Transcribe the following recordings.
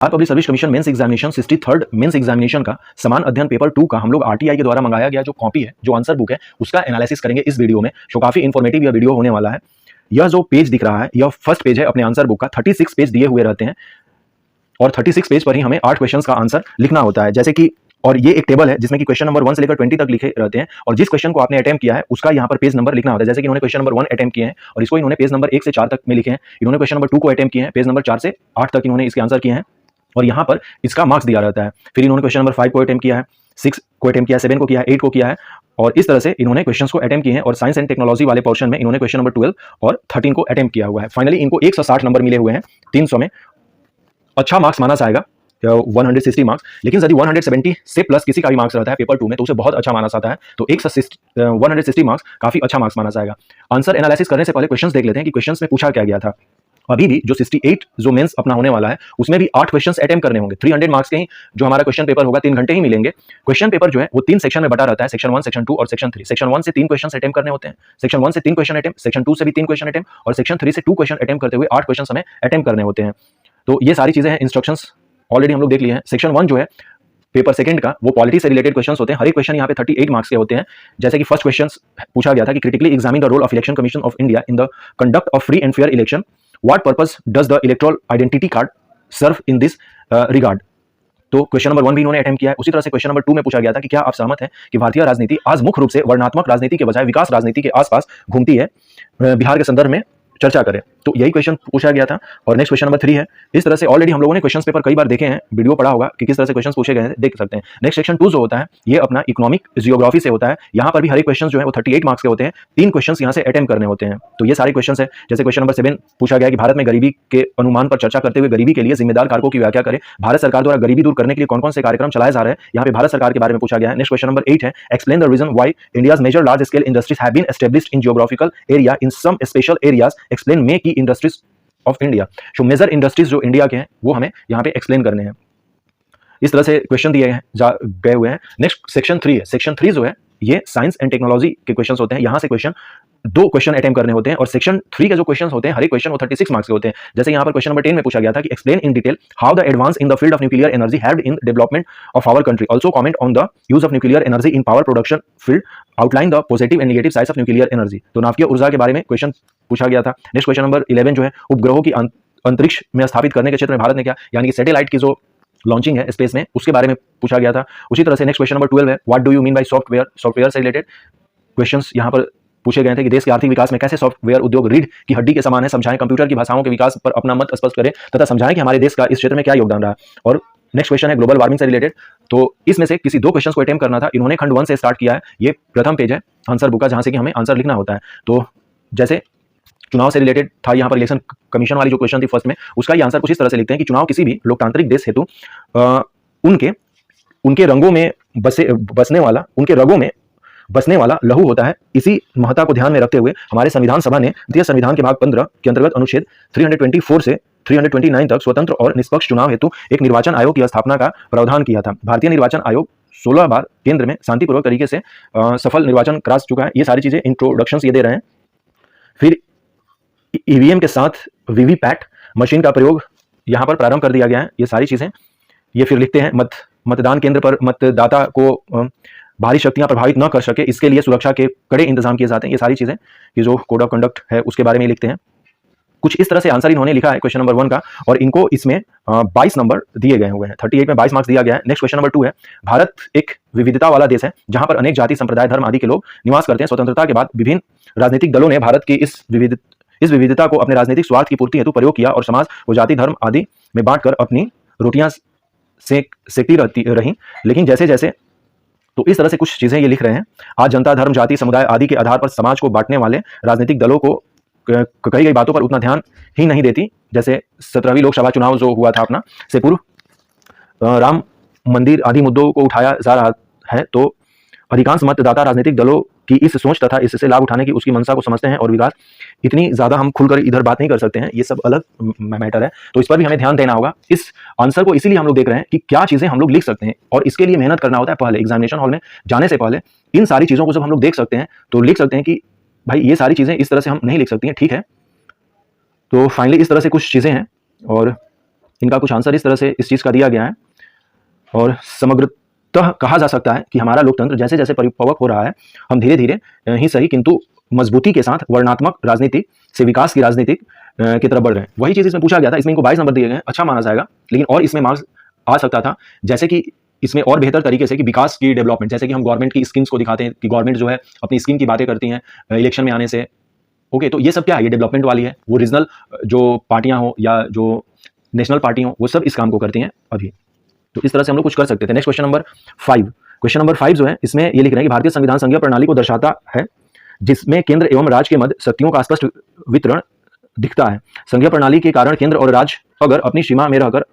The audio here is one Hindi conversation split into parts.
Bharat public service commission mains examination 63rd mains examination का समान अध्ययन पेपर 2 का हम लोग आरटीआई के द्वारा मंगाया गया जो कॉपी है, जो आंसर बुक है, उसका एनालिसिस करेंगे इस वीडियो में। तो काफी इन्फॉर्मेटिव यह वीडियो होने वाला है। यह जो पेज दिख रहा है यह फर्स्ट पेज है अपने आंसर बुक का। 36 पेज दिए हुए रहते हैं और 36 पेज पर ही हमें 8 क्वेश्चंस का आंसर लिखना होता है। जैसे कि और ये एक टेबल है जिसमें कि क्वेश्चन नंबर 1 से लेकर 20 तक लिखे रहते हैं और जिस क्वेश्चन को आपने अटेम्प्ट किया है उसका यहाँ पर पेज नंबर लिखना होता है। जैसे कि इन्होंने क्वेश्चन नंबर 1 अटेम्प्ट किए हैं और इसको इन्होंने पेज नंबर 1 से 4 तक में लिखे हैं। इन्होंने क्वेश्चन नंबर 2 को अटेम्प्ट किए हैं, पेज नंबर 4 से 8 तक इन्होंने इसके आंसर किए हैं और यहाँ पर इसका मार्क्स दिया रहता है। फिर इन्होंने क्वेश्चन नंबर 5 को अटेम्प्ट किया है, 6 को अटेम्प्ट किया है, 7 को किया है, 8 को किया है और इस तरह से इन्होंने क्वेश्चंस को अटेम्प्ट किए हैं। और साइंस एंड टेक्नोलॉजी वाले पोर्शन में इन्होंने क्वेश्चन नंबर 12 और 13 को अटेम्प्ट किया हुआ है। फाइनली इनको 160 नंबर मिले हुए हैं 300 में। अच्छा मार्क्स माना जाएगा 160 मार्क्स, लेकिन यदि 170 से प्लस किसी का भी मार्क्स रहता है पेपर 2 में तो उसे बहुत अच्छा माना जाता है। तो 160 मार्क्स काफी अच्छा मार्क्स माना जाएगा। आंसर एनालिसिस करने से पहले क्वेश्चंस देख लेते हैं कि क्वेश्चंस में पूछा क्या गया था। अभी भी जो 68 जो मेंस अपना होने वाला है उसमें भी 8 क्वेश्चंस अटेम्प्ट करने होंगे। 300 मार्क्स के ही जो हमारा क्वेश्चन पेपर होगा 3 घंटे ही मिलेंगे। क्वेश्चन पेपर जो है वो 3 सेक्शन में बटा रहता है, सेक्शन 1, सेक्शन 2 और सेक्शन 3। सेक्शन 1 से 3 क्वेश्चन अटेम्प्ट करने होते हैं, सेक्शन 1 से 3 क्वेश्चन अटेम्प्ट, सेक्शन 2 से भी 3 क्वेश्चन अटेम्प्ट और सेक्शन 3 से 2 क्वेश्चन अटेम्प्ट करते हुए 8 क्वेश्चन हमें अटेम्प्ट करने होते हैं। तो ये सारी चीजें हैं, इंस्ट्रक्शंस ऑलरेडी हम लोग देख लिए हैं। सेक्शन 1 जो है पेपर सेकंड का वो पॉलिटी से रिलेटेड क्वेश्चंस होते हैं। हर एक क्वेश्चन यहाँ पे 38 मार्क्स के होते हैं। जैसे कि फर्स्ट क्वेश्चन पूछा गया था कि critically examine the role of Election Commission of India in the conduct of free and fair election, what purpose does the electoral identity card serve in this regard. तो क्वेश्चन नंबर 1 भी इन्होंने अटेम्प्ट किया है। उसी तरह से क्वेश्चन नंबर 2 में पूछा गया था कि क्या आप सहमत हैं कि भारतीय राजनीति आज मुख्य रूप से वर्णात्मक राजनीति के बजाय विकास राजनीति के आसपास घूमती है, बिहार के संदर्भ में चर्चा करें। तो यही क्वेश्चन पूछा गया था। और नेक्स्ट क्वेश्चन नंबर 3 है। इस तरह से ऑलरेडी हम लोगों ने क्वेश्चन पेपर कई बार देखे हैं, वीडियो पढ़ा होगा कि किस तरह से क्वेश्चन पूछे गए हैं, देख सकते हैं। नेक्स्ट सेक्शन 2 जो होता है ये अपना इकोनॉमिक जियोग्राफी से होता है। यहाँ पर भी हर एक क्वेश्चन जो है वो 38 मार्क्स के होते हैं। 3 क्वेश्चन यहाँ से अटेम्प्ट करने होते हैं। तो ये सारे क्वेश्चन है। जैसे क्वेश्चन नंबर 7 पूछा गया कि भारत में गरीबी के अनुमान पर चर्चा करते हुए गरीबी के लिए जिम्मेदार कारकों की व्याख्या करें। भारत सरकार द्वारा गरीबी दूर करने के लिए कौन कौन से कार्यक्रम चलाए जा रहे हैं, यहाँ पे भारत सरकार के बारे में पूछा गया है। नेक्स्ट क्वेश्चन नंबर 8 है। Explain the reason why India's major large scale industries have been established in geographical area in some special areas, explain मे की इंडस्ट्रीज ऑफ इंडिया। जो मेजर इंडस्ट्रीज जो इंडिया के हैं वो हमें यहाँ पे एक्सप्लेन करने हैं। इस तरह से क्वेश्चन दिए गए हुए हैं। नेक्स्ट सेक्शन 3 है। सेक्शन 3 जो है ये साइंस एंड टेक्नोलॉजी के क्वेश्चंस होते हैं। यहाँ से दो क्वेश्चन अटेम्प्ट करने होते हैं और सेक्शन 3 के जो क्वेश्चंस होते हैं हर एक क्वेश्चन वो 36 मार्क्स के होते हैं। जैसे यहाँ पर क्वेश्चन नंबर 10 में पूछा गया था कि explain in detail how the advance in the field of nuclear energy helped in development of our country, also comment on the use of nuclear energy in power production field, outline the positive and negative sides of nuclear energy. तो नाभिकीय ऊर्जा के बारे में क्वेश्चन पूछा गया था। नेक्स्ट क्वेश्चन नंबर 11 जो है उपग्रहों की अंतरिक्ष में स्थापित करने के क्षेत्र में भारत ने क्या, यानी कि सैटेलाइट की जो लॉन्चिंग है स्पेस में उसके बारे में पूछा गया था। उसी तरह से नेक्स्ट क्वेश्चन नंबर 12 है। What do you mean by software. Software से रिलेटेड क्वेश्चंस यहाँ पर पूछे गए थे कि देश के आर्थिक विकास में कैसे सॉफ्टवेयर उद्योग रीढ़ की हड्डी के समान है, समझाएं। कंप्यूटर की भाषाओं के विकास पर अपना मत स्पष्ट करें तथा समझाएं कि हमारे देश का इस क्षेत्र में क्या योगदान रहा। और नेक्स्ट क्वेश्चन है ग्लोबल वार्मिंग से रिलेटेड। तो इसमें से किसी 2 क्वेश्चन को अटेम्प्ट करना था। इन्होंने खंड 1 से स्टार्ट किया है। ये प्रथम पेज है आंसर बुक का जहां से कि हमें आंसर लिखना होता है। तो जैसे चुनाव से रिलेटेड था यहाँ पर इलेक्शन कमीशन वाली जो क्वेश्चन थी फर्स्ट में, उसका ही आंसर कुछ इस तरह से लिखते हैं कि चुनाव किसी भी लोकतांत्रिक देश हेतु उनके रंगों में उनके रगों में बसने वाला लहू होता है। इसी महत्ता को ध्यान में रखते हुए हमारे संविधान सभा ने द्वितीय संविधान के भाग 15 के अंतर्गत अनुच्छेद 324 से 329 तक स्वतंत्र और निष्पक्ष चुनाव हेतु एक निर्वाचन आयोग की स्थापना का प्रावधान किया था। भारतीय निर्वाचन आयोग 16 बार केंद्र में शांतिपूर्वक तरीके से सफल निर्वाचन करा चुका है। ये सारी चीजें इंट्रोडक्शन ये दे रहे हैं। फिर ईवीएम के साथ वीवीपैट मशीन का प्रयोग यहाँ पर प्रारंभ कर दिया गया है। ये सारी चीजें ये फिर लिखते हैं मतदान केंद्र पर मतदाता को बाहरी शक्तियां प्रभावित न कर सके इसके लिए सुरक्षा के कड़े इंतजाम किए जाते हैं। ये सारी चीजें कि जो कोड ऑफ कंडक्ट है उसके बारे में लिखते हैं। कुछ इस तरह से आंसर इन्होंने लिखा है क्वेश्चन नंबर 1 का और इनको इसमें 22 नंबर दिए गए हुए हैं। 38 में 22 मार्क्स दिया गया है। नेक्स्ट क्वेश्चन नंबर 2 है। भारत एक विविधता वाला देश है जहां पर अनेक जाति संप्रदाय धर्म आदि के लोग निवास करते हैं। स्वतंत्रता के बाद विभिन्न राजनीतिक दलों ने भारत की इस विविधता को अपने राजनीतिक स्वार्थ की पूर्ति हेतु प्रयोग किया और समाज को जाति धर्म आदि में बांटकर अपनी रोटियां सेकती रही। लेकिन जैसे जैसे तो इस तरह से कुछ चीजें ये लिख रहे हैं। आज जनता धर्म जाति समुदाय आदि के आधार पर समाज को बांटने वाले राजनीतिक दलों को कही गई बातों पर उतना ध्यान ही नहीं देती। जैसे 17वीं लोकसभा चुनाव जो हुआ था अपना से पूर्व राम मंदिर आदि मुद्दों को उठाया जा रहा है। तो अधिकांश मतदाता राजनीतिक दलों की इस सोच तथा इससे लाभ उठाने की उसकी मंशा को समझते हैं और विकास इतनी ज्यादा हम खुलकर इधर बात नहीं कर सकते हैं। ये सब अलग मैटर है। तो इस पर भी हमें ध्यान देना होगा। इस आंसर को इसीलिए हम लोग देख रहे हैं कि क्या चीजें हम लोग लिख सकते हैं और इसके लिए मेहनत करना होता है। पहले एग्जामिनेशन हॉल में जाने से पहले इन सारी चीजों को जब हम लोग देख सकते हैं तो लिख सकते हैं कि भाई ये सारी चीजें इस तरह से हम नहीं लिख सकती हैं। ठीक है, तो फाइनली इस तरह से कुछ चीजें हैं और इनका कुछ आंसर इस तरह से इस चीज़ का दिया गया है। और समग्रतः कहा जा सकता है कि हमारा लोकतंत्र जैसे जैसे परिपक्व हो रहा है, हम धीरे धीरे ही सही किंतु मजबूती के साथ वर्णात्मक राजनीति से विकास की राजनीति की तरफ बढ़ रहे हैं। वही चीज़ इसमें पूछा गया था, इसमें इनको 22 नंबर दिए गए, अच्छा माना जाएगा, लेकिन और इसमें मार्क्स आ सकता था, जैसे कि इसमें और बेहतर तरीके से कि विकास की डेवलपमेंट, जैसे कि हम गवर्नमेंट की स्कीम्स को दिखाते हैं कि गवर्नमेंट जो है अपनी स्कीम की बातें करती हैं इलेक्शन में आने से। ओके, तो ये सब क्या है, ये डेवलपमेंट वाली है। वो रीजनल जो पार्टियां हो या जो नेशनल पार्टी हो, वो सब इस काम को करती हैं अभी। तो इस तरह से हम लोग कुछ कर सकते थे। Next question number 5। Question number 5 जो है, इसमें ये लिख रहे हैं कि भारतीय संविधान संघीय प्रणाली को दर्शाता है जिसमें केंद्र एवं राज्य के मध्य शक्तियों का स्पष्ट वितरण दिखता है। संघीय प्रणाली के कारण केंद्र और राज्य अगर अपनी सीमा में रहकर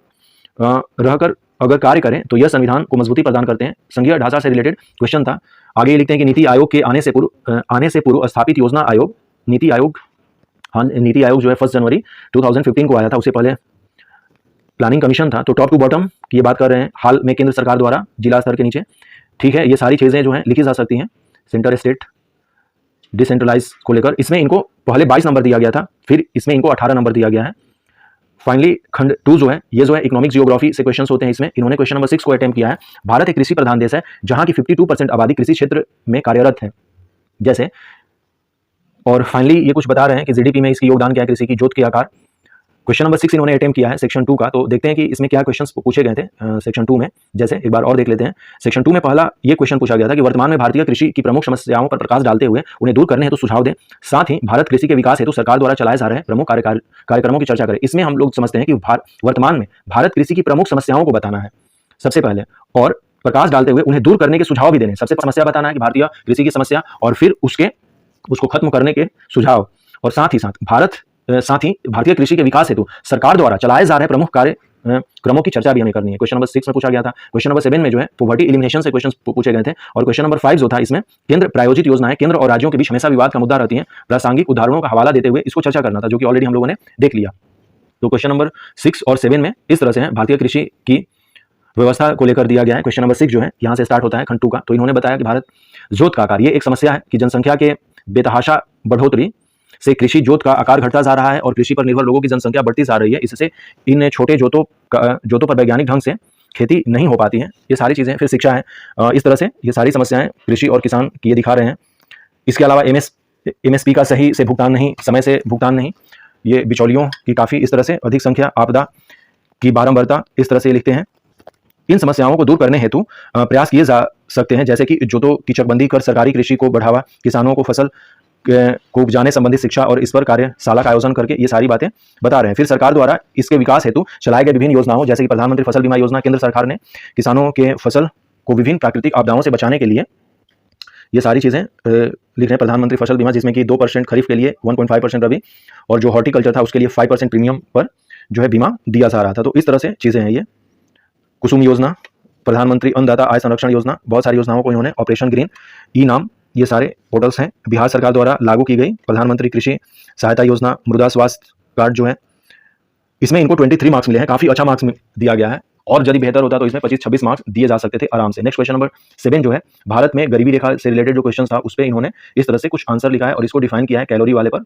अगर कार्य करें तो यह संविधान को मजबूती प्रदान करते हैं। संघीय ढांचा से रिलेटेड क्वेश्चन था। आगे ये लिखते हैं कि नीति आयोग के आने से पूर्व स्थापित योजना आयोग, नीति आयोग जो है 1 जनवरी 2015 को आया था, उससे पहले प्लानिंग कमीशन था। तो टॉप टू बॉटम की ये बात कर रहे हैं, हाल में केंद्र सरकार द्वारा जिला स्तर के नीचे, ठीक है, ये सारी चीज़ें जो हैं लिखी जा सकती हैं। सेंटर स्टेट डिसेंट्रलाइज को लेकर इसमें इनको पहले 22 नंबर दिया गया था, फिर इसमें इनको 18 नंबर दिया गया है। फाइनली खंड 2 जो है, ये जो है इकोनॉमिक जियोग्राफी से क्वेश्चंस होते हैं। इसमें इन्होंने क्वेश्चन नंबर 6 को अटेम्प्ट किया है। भारत एक कृषि प्रधान देश है जहां की 52% आबादी कृषि क्षेत्र में कार्यरत है जैसे। और फाइनली ये कुछ बता रहे हैं कि जीडीपी में इसकी योगदान क्या है, कृषि की जोत के आकार। क्वेश्चन नंबर 6 इन्होंने अटेम्प्ट किया है सेक्शन 2 का। तो देखते हैं कि इसमें क्या क्वेश्चंस पूछे गए थे सेक्शन 2 में। जैसे एक बार और देख लेते हैं। सेक्शन 2 में पहला ये क्वेश्चन पूछा गया था कि वर्तमान में भारतीय कृषि की प्रमुख समस्याओं पर प्रकाश डालते हुए उन्हें दूर करने हेतु सुझाव दें, साथ ही भारत कृषि के विकास हेतु सरकार द्वारा चलाए जा रहे प्रमुख कार्यक्रमों की चर्चा करें। इसमें हम लोग समझते हैं कि वर्तमान में भारत कृषि की प्रमुख समस्याओं को बताना है सबसे पहले, और प्रकाश डालते हुए उन्हें दूर करने के सुझाव भी देने। सबसे समस्या बताना है कि भारतीय कृषि की समस्या, और फिर उसको खत्म करने के सुझाव, और साथ ही भारतीय कृषि के विकास हेतु सरकार द्वारा चलाए जा रहे प्रमुख कार्यक्रमों की चर्चा भी हमें करनी है। क्वेश्चन नंबर 6 में पूछा गया था। क्वेश्चन नंबर 7 में जो है पॉवर्टी एलिमिनेशन से क्वेश्चन पूछे गए थे। और क्वेश्चन नंबर 5 जो था, इसमें केंद्र प्रायोजित योजनाएं केंद्र और राज्यों के बीच हमेशा विवाद का मुद्दा रहती हैं, प्रासंगिक उदाहरणों का हवाला देते हुए इसको चर्चा करना था, जो कि ऑलरेडी हम लोगों ने देख लिया। तो क्वेश्चन नंबर 6 और 7 में इस तरह से है, भारतीय कृषि की व्यवस्था को लेकर दिया गया है। क्वेश्चन नंबर 6 जो है यहाँ से स्टार्ट होता है खंड 2 का। तो इन्होंने बताया कि भारत जोत का आकार, ये एक समस्या है कि जनसंख्या के बेतहाशा बढ़ोतरी से कृषि जोत का आकार घटता जा रहा है और कृषि पर निर्भर लोगों की जनसंख्या बढ़ती जा रही है। इससे इन छोटे जोतों पर वैज्ञानिक ढंग से खेती नहीं हो पाती है। ये सारी चीज़ें। फिर शिक्षा है, इस तरह से ये सारी समस्याएं कृषि और किसान की ये दिखा रहे हैं। इसके अलावा एमएसपी का सही से भुगतान नहीं, समय से भुगतान नहीं, ये बिचौलियों की काफ़ी इस तरह से अधिक संख्या, आपदा की बारंबारता, इस तरह से लिखते हैं। इन समस्याओं को दूर करने हेतु प्रयास किए जा सकते हैं, जैसे कि जोतों की चकबंदी कर सरकारी कृषि को बढ़ावा, किसानों को फसल को उपजाने संबंधित शिक्षा और इस पर कार्यशाला का आयोजन करके, ये सारी बातें बता रहे हैं। फिर सरकार द्वारा इसके विकास हेतु चलाए गए विभिन्न योजनाओं, जैसे कि प्रधानमंत्री फसल बीमा योजना, केंद्र सरकार ने किसानों के फसल को विभिन्न प्राकृतिक आपदाओं से बचाने के लिए, ये सारी चीज़ें लिख रहे हैं। प्रधानमंत्री फसल बीमा, जिसमें कि 2% खरीफ के लिए, 1.5% रबी, और जो हॉर्टिकल्चर था उसके लिए 5% प्रीमियम पर जो है बीमा दिया जा रहा था। तो इस तरह से चीज़ें हैं ये। कुसुम योजना, प्रधानमंत्री अन्नदाता आय संरक्षण योजना, बहुत सारी योजनाओं को इन्होंने, ऑपरेशन ग्रीन, ई नाम, ये सारे पोर्टल्स हैं। बिहार सरकार द्वारा लागू की गई प्रधानमंत्री कृषि सहायता योजना, मृदा स्वास्थ्य कार्ड जो है, इसमें इनको 23 मार्क्स मिले हैं, काफ़ी अच्छा मार्क्स दिया गया है। और यदि बेहतर होता तो इसमें 25-26 मार्क्स दिए जा सकते थे आराम से। नेक्स्ट क्वेश्चन नंबर 7 जो है, भारत में गरीबी रेखा से रिलेटेड जो क्वेश्चन था उस पर इन्होंने इस तरह से कुछ आंसर लिखा है और इसको डिफाइन किया है कैलोरी वाले पर,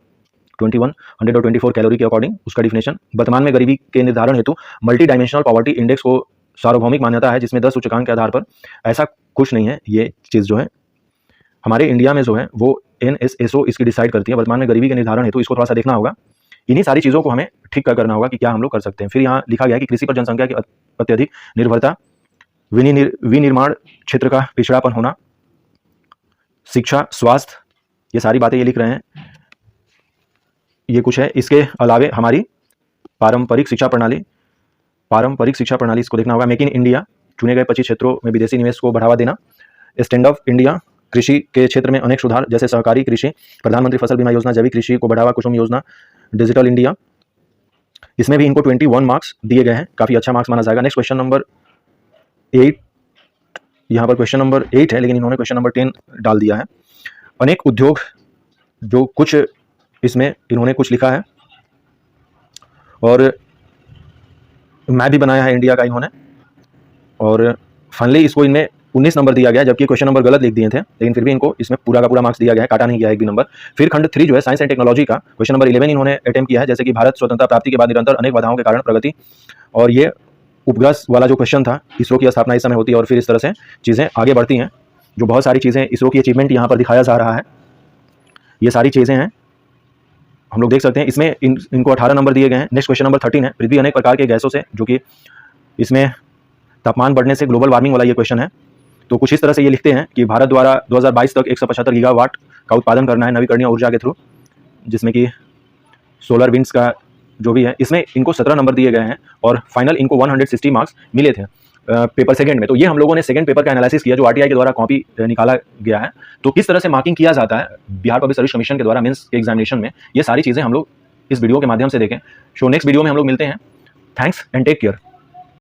21, 100 और 24 कैलोरी के अकॉर्डिंग उसका डिफिनेशन। वर्तमान में गरीबी के निर्धारण हेतु मल्टी डायमेंशनल पॉवर्टी इंडेक्स को सार्वभौमिक मान्यता है, जिसमें 10 सूचकांक के आधार पर, ऐसा कुछ नहीं है। ये चीज़ जो है हमारे इंडिया में जो है वो NSSO इसकी डिसाइड करती है। वर्तमान में गरीबी के निर्धारण हेतु इसको थोड़ा सा देखना होगा। इन्हीं सारी चीज़ों को हमें ठीक करना होगा कि क्या हम लोग कर सकते हैं। फिर यहाँ लिखा गया है कि कृषि पर जनसंख्या की अत्यधिक निर्भरता, विनिर्माण क्षेत्र का पिछड़ापन होना, शिक्षा, स्वास्थ्य, ये सारी बातें ये लिख रहे हैं। ये कुछ है। इसके अलावे हमारी पारंपरिक शिक्षा प्रणाली इसको देखना होगा। मेक इन इंडिया, चुने गए 25 क्षेत्रों में विदेशी निवेश को बढ़ावा देना, स्टैंड अप इंडिया, कृषि के क्षेत्र में अनेक सुधार जैसे सहकारी कृषि, प्रधानमंत्री फसल बीमा योजना, जैविक कृषि को बढ़ावा, कुसुम योजना, डिजिटल इंडिया, इसमें भी इनको 21 मार्क्स दिए गए हैं, काफ़ी अच्छा मार्क्स माना जाएगा। नेक्स्ट क्वेश्चन नंबर 8, यहाँ पर क्वेश्चन नंबर 8 है लेकिन इन्होंने क्वेश्चन नंबर 10 डाल दिया है। अनेक उद्योग, जो कुछ इसमें इन्होंने कुछ लिखा है और मैप भी बनाया है इंडिया का इन्होंने, और फाइनली इसको इनमें 19 नंबर दिया गया है, जबकि क्वेश्चन नंबर गलत लिख दिए थे, लेकिन फिर भी इनको इसमें पूरा का पूरा मार्क्स दिया गया है, काटा नहीं गया एक भी नंबर। फिर खंड 3 जो है साइंस एंड टेक्नोलॉजी का क्वेश्चन नंबर 11 इन्होंने अटेम्प्ट किया है, जैसे कि भारत स्वतंत्रता प्राप्ति के बाद निरंतर अनेक बाधाओं के कारण प्रगति, और ये उपग्रह वाला जो क्वेश्चन था, इसरो की स्थापना इस समय होती है और फिर इस तरह से चीज़ें आगे बढ़ती हैं। जो बहुत सारी चीज़ें इसरो की अचीवमेंट यहाँ पर दिखाया जा रहा है, ये सारी चीज़ें हैं, हम लोग देख सकते हैं। इसमें इनको 18 नंबर दिए गए हैं। नेक्स्ट क्वेश्चन नंबर 13 है, पृथ्वी अनेक प्रकार के गैसों से, जो कि इसमें तापमान बढ़ने से ग्लोबल वार्मिंग वाला ये क्वेश्चन है। तो कुछ इस तरह से ये लिखते हैं कि भारत द्वारा 2022 तक 175 गीगावाट का उत्पादन करना है नवीकरणीय ऊर्जा के थ्रू, जिसमें कि सोलर विंड्स का जो भी है। इसमें इनको 17 नंबर दिए गए हैं और फाइनल इनको 160 मार्क्स मिले थे पेपर सेकंड में। तो ये हम लोगों ने सेकंड पेपर का एनालिसिस किया जो आरटीआई के द्वारा कॉपी निकाला गया है। तो किस तरह से मार्किंग किया जाता है बिहार पब्लिक सर्विस कमीशन के द्वारा मेंस के एग्जामिनेशन में, ये सारी चीज़ें हम लोग इस वीडियो के माध्यम से देखें। सो नेक्स्ट वीडियो में हम लोग मिलते हैं। Thanks and take care.